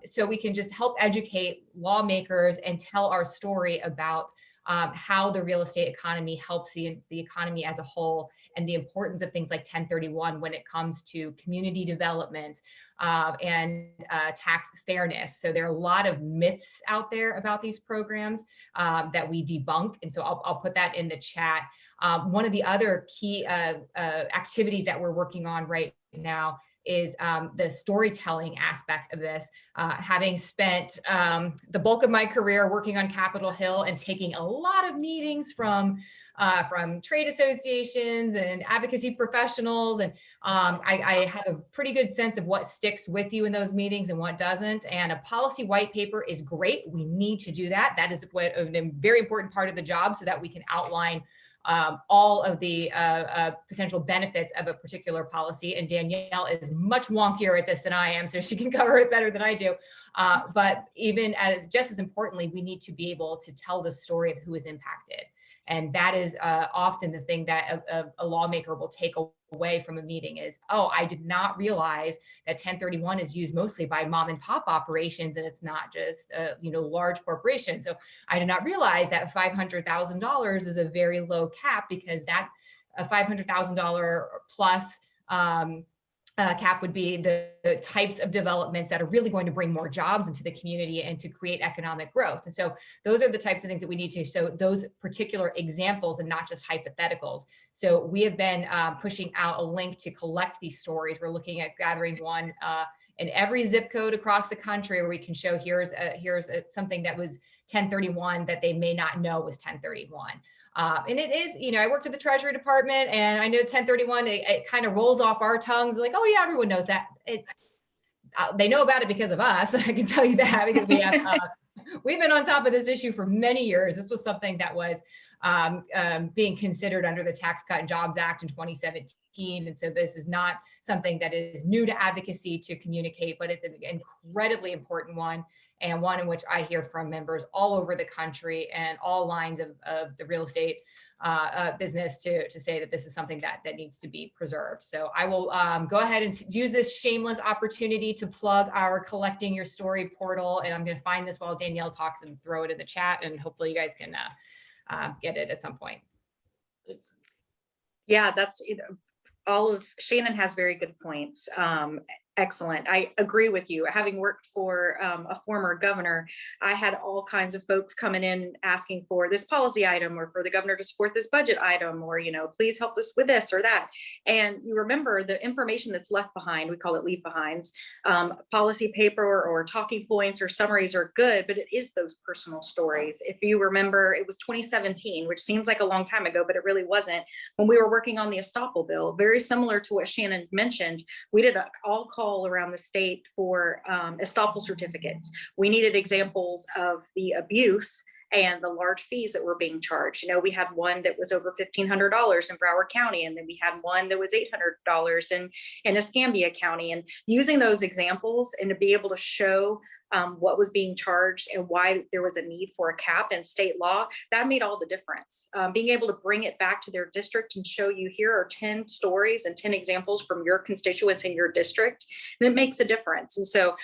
So we can just help educate lawmakers and tell our story about how the real estate economy helps the economy as a whole, and the importance of things like 1031 when it comes to community development and tax fairness. So there are a lot of myths out there about these programs that we debunk. And so I'll put that in the chat. One of the other key activities that we're working on right now is the storytelling aspect of this. Having spent the bulk of my career working on Capitol Hill and taking a lot of meetings from trade associations and advocacy professionals, and I have a pretty good sense of what sticks with you in those meetings and what doesn't. And a policy white paper is great. We need to do that. That is a very important part of the job, so that we can outline all of the potential benefits of a particular policy. And Danielle is much wonkier at this than I am, so she can cover it better than I do. But just as importantly, we need to be able to tell the story of who is impacted. And that is often the thing that a lawmaker will take away from a meeting is, oh, I did not realize that 1031 is used mostly by mom and pop operations, and it's not just large corporations. So I did not realize that $500,000 is a very low cap, because that a $500,000 plus cap would be the types of developments that are really going to bring more jobs into the community and to create economic growth. And so those are the types of things that we need to show, those particular examples and not just hypotheticals. So we have been pushing out a link to collect these stories. We're looking at gathering one in every zip code across the country, where we can show here's something that was 1031 that they may not know was 1031. And it is, I worked at the Treasury Department, and I know 1031, it kind of rolls off our tongues like, oh yeah, everyone knows that. They know about it because of us. I can tell you that, because we've been on top of this issue for many years. This was something that was being considered under the Tax Cut and Jobs Act in 2017. And so this is not something that is new to advocacy to communicate, but it's an incredibly important one, and one in which I hear from members all over the country and all lines of the real estate business to say that this is something that needs to be preserved. So I will go ahead and use this shameless opportunity to plug our Collecting Your Story portal. And I'm going to find this while Danielle talks and throw it in the chat. And hopefully you guys can get it at some point. Thanks. Yeah, that's, Shannon has very good points. Excellent. I agree with you. Having worked for a former governor, I had all kinds of folks coming in asking for this policy item, or for the governor to support this budget item, or, please help us with this or that. And you remember the information that's left behind, we call it leave behinds, policy paper or talking points or summaries are good, but it is those personal stories. If you remember, it was 2017, which seems like a long time ago, but it really wasn't, when we were working on the estoppel bill, very similar to what Shannon mentioned. We did an all-call around the state for estoppel certificates. We needed examples of the abuse and the large fees that were being charged. We had one that was over $1,500 in Broward County, and then we had one that was $800 in Escambia County. And using those examples and to be able to show what was being charged and why there was a need for a cap in state law, that made all the difference. Being able to bring it back to their district and show you, here are 10 stories and 10 examples from your constituents in your district, and it makes a difference. And so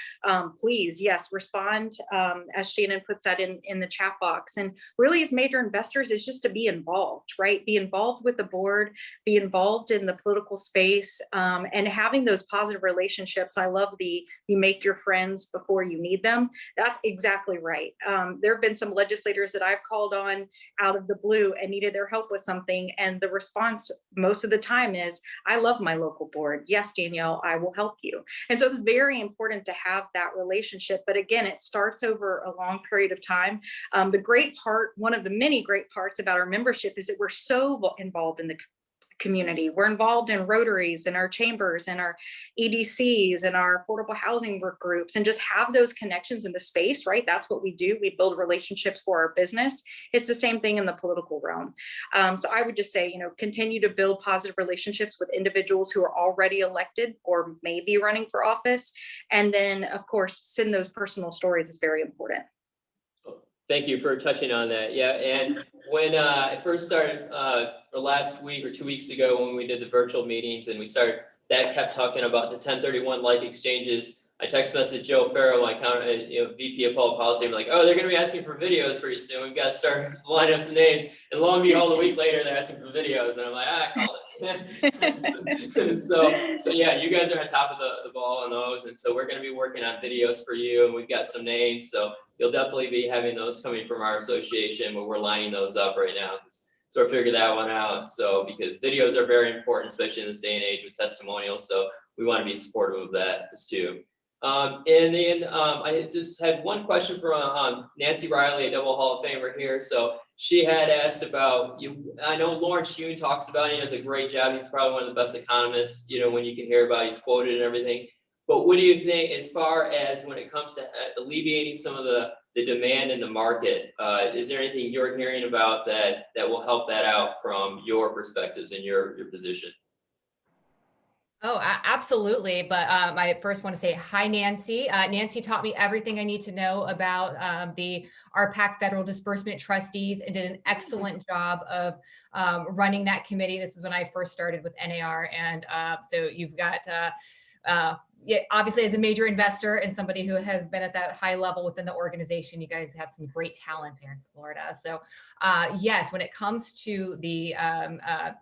please, yes, respond, as Shannon puts that in the chat box. And really, as major investors, is just to be involved, right? Be involved with the board, be involved in the political space, and having those positive relationships. I love you make your friends before you need them. That's exactly right. There have been some legislators that I've called on out of the blue and needed their help with something. And the response most of the time is, I love my local board. Yes, Danielle, I will help you. And so it's very important to have that relationship. But again, it starts over a long period of time. The great part, one of the many great parts about our membership, is that we're so involved in the community. We're involved in Rotaries and our chambers and our EDCs and our affordable housing work groups, and just have those connections in the space, right? That's what we do. We build relationships for our business. It's the same thing in the political realm. So I would just say, continue to build positive relationships with individuals who are already elected or may be running for office. And then, of course, send those personal stories is very important. Thank you for touching on that. Yeah, and when I first started for last week or 2 weeks ago, when we did the virtual meetings and that kept talking about the 1031 like exchanges, I text messaged Joe Farrow, my VP of Public Policy. I'm like, oh, they're going to be asking for videos pretty soon. We've got to start lining up some names. And lo and behold, a week later, they're asking for videos. And I'm like, I called it. so yeah, you guys are on top of the ball on those. And so we're going to be working on videos for you. And we've got some names. So you'll definitely be having those coming from our association, but we're lining those up right now. Sort of figure that one out. So because videos are very important, especially in this day and age with testimonials. So we want to be supportive of that too. And then I just had one question from Nancy Riley, a double Hall of Famer here. So she had asked about you. I know Lawrence Shune talks about it. He does a great job. He's probably one of the best economists, when you can hear about it, he's quoted and everything. But what do you think as far as when it comes to alleviating some of the demand in the market? Is there anything you're hearing about that will help that out from your perspectives and your position? Oh, absolutely. But I first want to say hi, Nancy. Nancy taught me everything I need to know about the RPAC Federal Disbursement Trustees, and did an excellent job of running that committee. This is when I first started with NAR. And so you've got, obviously as a major investor and somebody who has been at that high level within the organization, you guys have some great talent there in Florida. So yes, when it comes to the,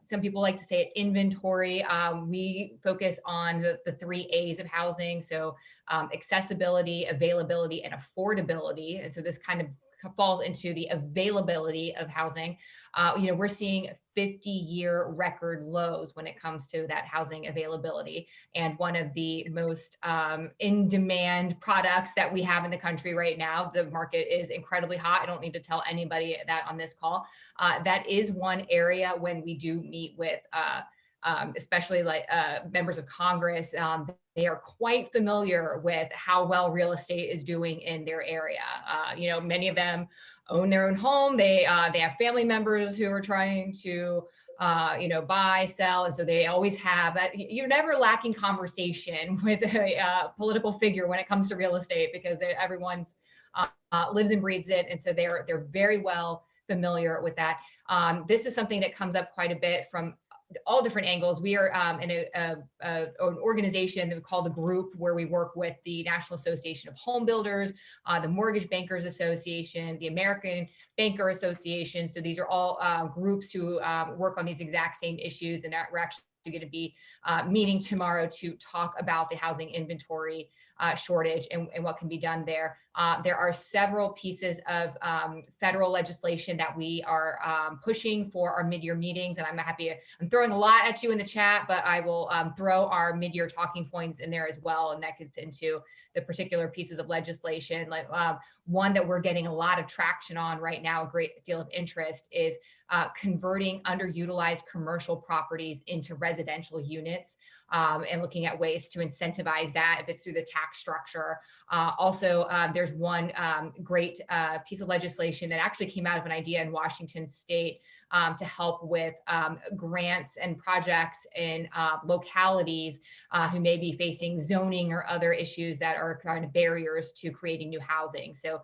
some people like to say it, inventory, we focus on the 3 A's of housing. So accessibility, availability, and affordability. And so this kind of falls into the availability of housing. We're seeing 50-year record lows when it comes to that housing availability. And one of the most in-demand products that we have in the country right now, the market is incredibly hot. I don't need to tell anybody that on this call. That is one area when we do meet with especially like members of Congress, they are quite familiar with how well real estate is doing in their area. Many of them own their own home. They have family members who are trying to buy, sell. And so they always have that. You're never lacking conversation with a political figure when it comes to real estate, because everyone's lives and breathes it. And so they're very well familiar with that. This is something that comes up quite a bit from all different angles. We are in an organization that we call the Group, where we work with the National Association of Home Builders, the Mortgage Bankers Association, the American Banker Association. So these are all groups who work on these exact same issues, and we're actually going to be meeting tomorrow to talk about the housing inventory shortage and what can be done there. There are several pieces of federal legislation that we are pushing for our mid-year meetings, and I'm throwing a lot at you in the chat, but I will throw our mid-year talking points in there as well, and that gets into the particular pieces of legislation. Like one that we're getting a lot of traction on right now, a great deal of interest, is converting underutilized commercial properties into residential units, and looking at ways to incentivize that if it's through the tax structure. Also, there's one great piece of legislation that actually came out of an idea in Washington State to help with grants and projects in localities who may be facing zoning or other issues that are kind of barriers to creating new housing. So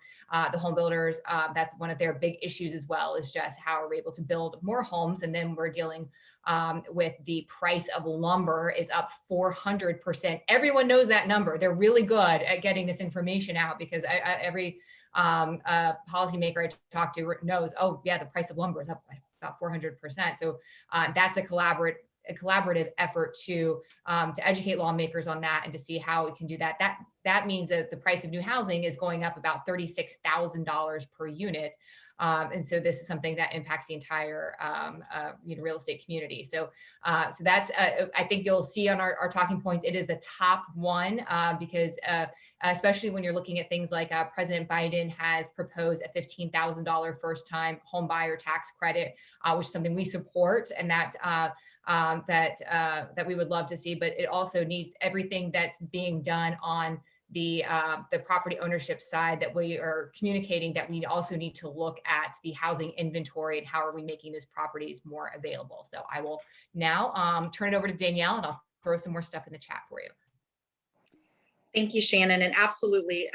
the home builders, that's one of their big issues as well, is just how are we able to build more homes. And then we're dealing with the price of lumber is up 400%. Everyone knows that number. They're really good at getting this information out, because every policymaker I talk to knows, oh yeah, the price of lumber is up by about 400%. So that's a collaborative effort to educate lawmakers on that and to see how we can do that. That means that the price of new housing is going up about $36,000 per unit. And so this is something that impacts the entire real estate community. So that's I think you'll see on our talking points, it is the top one, because especially when you're looking at things like President Biden has proposed a $15,000 first-time home buyer tax credit, which is something we support, and that we would love to see. But it also needs everything that's being done on the property ownership side, that we are communicating that we also need to look at the housing inventory and how are we making those properties more available. So I will now turn it over to Danielle, and I'll throw some more stuff in the chat for you. Thank you, Shannon. And absolutely,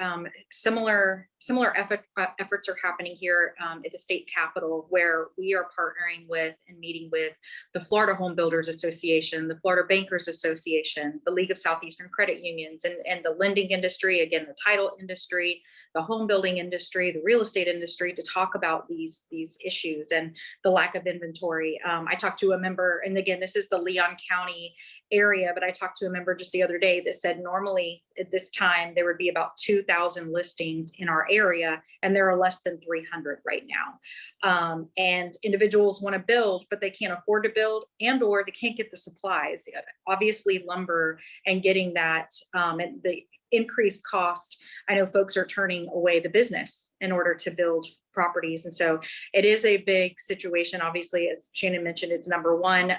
similar efforts are happening here at the state capitol, where we are partnering with and meeting with the Florida Home Builders Association, the Florida Bankers Association, the League of Southeastern Credit Unions, and the lending industry, again, the title industry, the home building industry, the real estate industry, to talk about these issues and the lack of inventory. I talked to a member, and again, this is the Leon County area, but I talked to a member just the other day that said normally at this time there would be about 2,000 listings in our area, and there are less than 300 right now. And individuals want to build, but they can't afford to build, or they can't get the supplies. Obviously, lumber and getting that and the increased cost. I know folks are turning away the business in order to build properties. And so it is a big situation. Obviously, as Shannon mentioned, it's number one.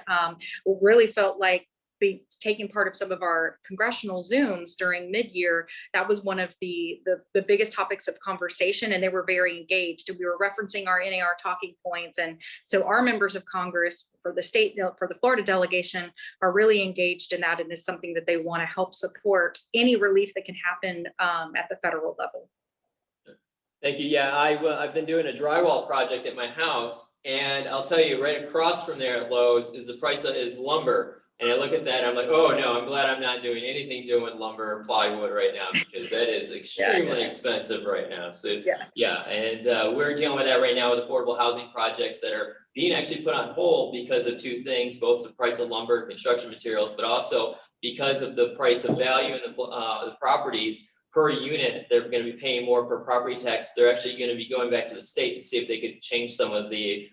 We really felt like taking part of some of our congressional Zooms during mid-year, that was one of the biggest topics of conversation, and they were very engaged. We were referencing our NAR talking points. And so our members of Congress for the Florida delegation are really engaged in that, and is something that they want to help support any relief that can happen at the federal level. Thank you. Yeah, I've been doing a drywall project at my house, and I'll tell you, right across from there at Lowe's is the price is lumber. And I look at that, I'm like, oh no, I'm glad I'm not doing anything doing lumber or plywood right now, because that is extremely expensive right now. So yeah, and we're dealing with that right now with affordable housing projects that are being actually put on hold because of two things, both the price of lumber and construction materials, but also because of the price of value in the properties per unit. They're going to be paying more per property tax. They're actually going to be going back to the state to see if they could change some of the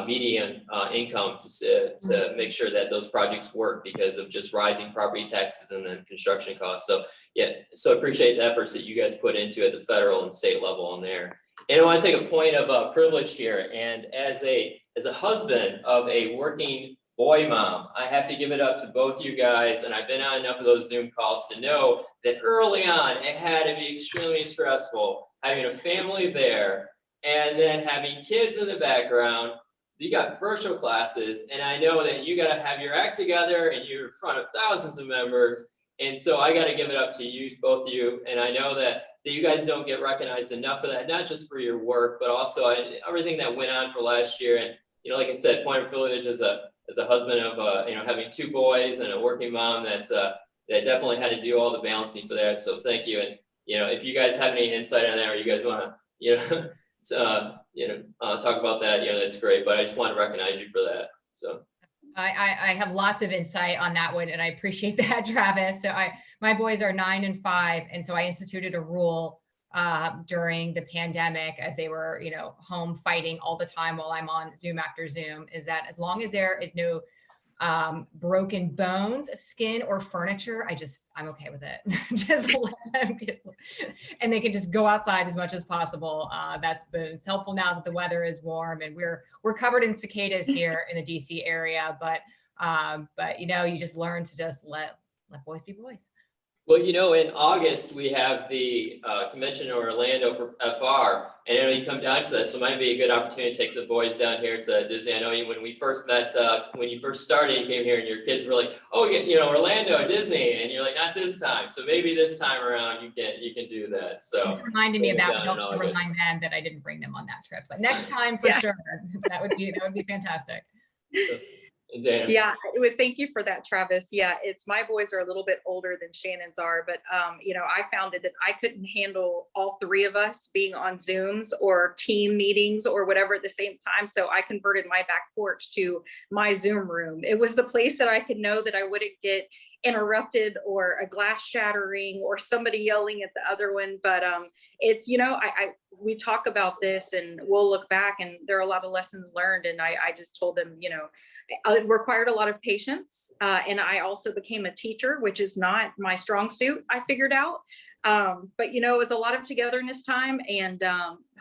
median income to make sure that those projects work, because of just rising property taxes and then construction costs. So yeah, so I appreciate the efforts that you guys put into at the federal and state level on there. And I want to take a point of privilege here. And as a husband of a working boy, mom, I have to give it up to both you guys. And I've been on enough of those Zoom calls to know that early on, it had to be extremely stressful having a family there and then having kids in the background. You got virtual classes, and I know that you got to have your act together and you're in front of thousands of members. And so I got to give it up to you, both of you. And I know that you guys don't get recognized enough of that, not just for your work, but also everything that went on for last year. And, like I said, point of privilege as a husband of, having 2 boys and a working mom that definitely had to do all the balancing for that. So thank you. And, if you guys have any insight on that, or you guys want to, talk about that, that's great. But I just want to recognize you for that. So. I have lots of insight on that one, and I appreciate that, Travis. So my boys are 9 and 5, and so I instituted a rule during the pandemic as they were, home fighting all the time while I'm on Zoom after Zoom, is that as long as there is no broken bones, skin, or furniture, I'm okay with it. And they can just go outside as much as possible. It's helpful now that the weather is warm and we're covered in cicadas here in the DC area, but you just learn to just let boys be boys. Well, in August, we have the convention in Orlando for FR, and you come down to that, so it might be a good opportunity to take the boys down here to Disney. I know when we first met, when you first started, you came here and your kids were like, oh, Orlando, Disney, and you're like, not this time. So maybe this time around you can do that. So you reminded me of that, but don't remind them that I didn't bring them on that trip. But next time for sure, that would be fantastic. So, Dan. Yeah, thank you for that, Travis. Yeah, my boys are a little bit older than Shannon's are, but I found that I couldn't handle all 3 of us being on Zooms or team meetings or whatever at the same time. So I converted my back porch to my Zoom room. It was the place that I could know that I wouldn't get interrupted or a glass shattering or somebody yelling at the other one. But it's, we talk about this and we'll look back and there are a lot of lessons learned. And I just told them, it required a lot of patience. And I also became a teacher, which is not my strong suit, I figured out. But it's a lot of togetherness time, and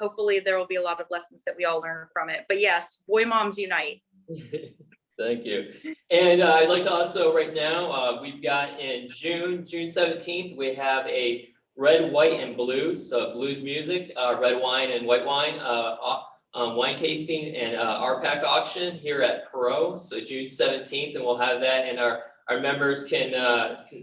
hopefully there will be a lot of lessons that we all learn from it. But yes, boy moms unite. Thank you. And I'd like to also right now, we've got in June 17th, we have a red, white, and blues, so blues music, red wine and white wine, wine tasting and RPAC auction here at CPRO. So June 17th, and we'll have that, and our members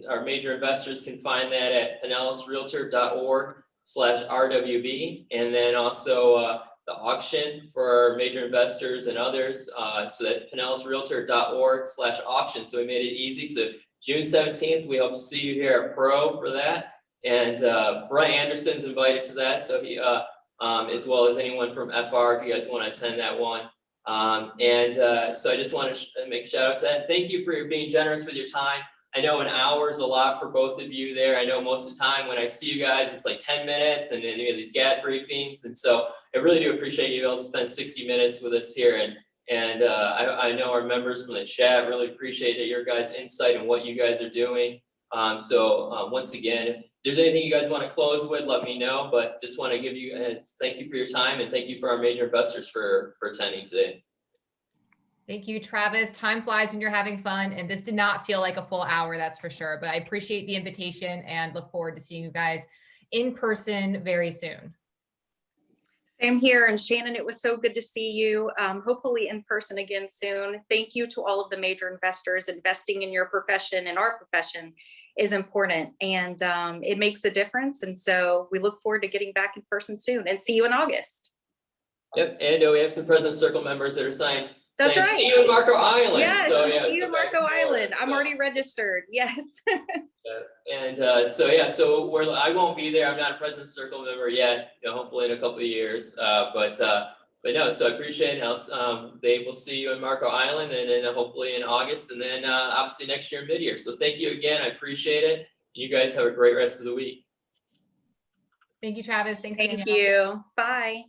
our major investors can find that at pinellasrealtor.org/RWB, and then also the auction for our major investors and others. So that's pinellasrealtor.org/auction. So we made it easy. So June 17th, we hope to see you here at Pro for that. And Brian Anderson's invited to that. So he, as well as anyone from FR, if you guys want to attend that one. So I just want to make a shout out to that. Thank you for being generous with your time. I know an hour is a lot for both of you there. I know most of the time when I see you guys, it's like 10 minutes and then you have these GAT briefings. And so I really do appreciate you being able to spend 60 minutes with us here. And I know our members from the chat really appreciate your guys' insight and what you guys are doing. Once again, if there's anything you guys want to close with, let me know, but just want to give you thank you for your time, and thank you for our major investors for attending today. Thank you, Travis. Time flies when you're having fun, and this did not feel like a full hour, that's for sure, but I appreciate the invitation and look forward to seeing you guys in person very soon. Same here. And Shannon, it was so good to see you. Hopefully in person again soon. Thank you to all of the major investors. Investing in your profession and our profession is important, and it makes a difference. And so we look forward to getting back in person soon, and see you in August. Yep, and we have some President Circle members that are signed. That's right. See you in Marco Island. Yes, so, see you in Marco Island. I'm already registered. Yes. So I won't be there. I'm not a President Circle member yet. Hopefully in a couple of years. But no. So I appreciate it. They will see you in Marco Island, and then hopefully in August, and then obviously next year mid-year. So thank you again. I appreciate it. You guys have a great rest of the week. Thank you, Travis. Thanks. Thank you. Bye.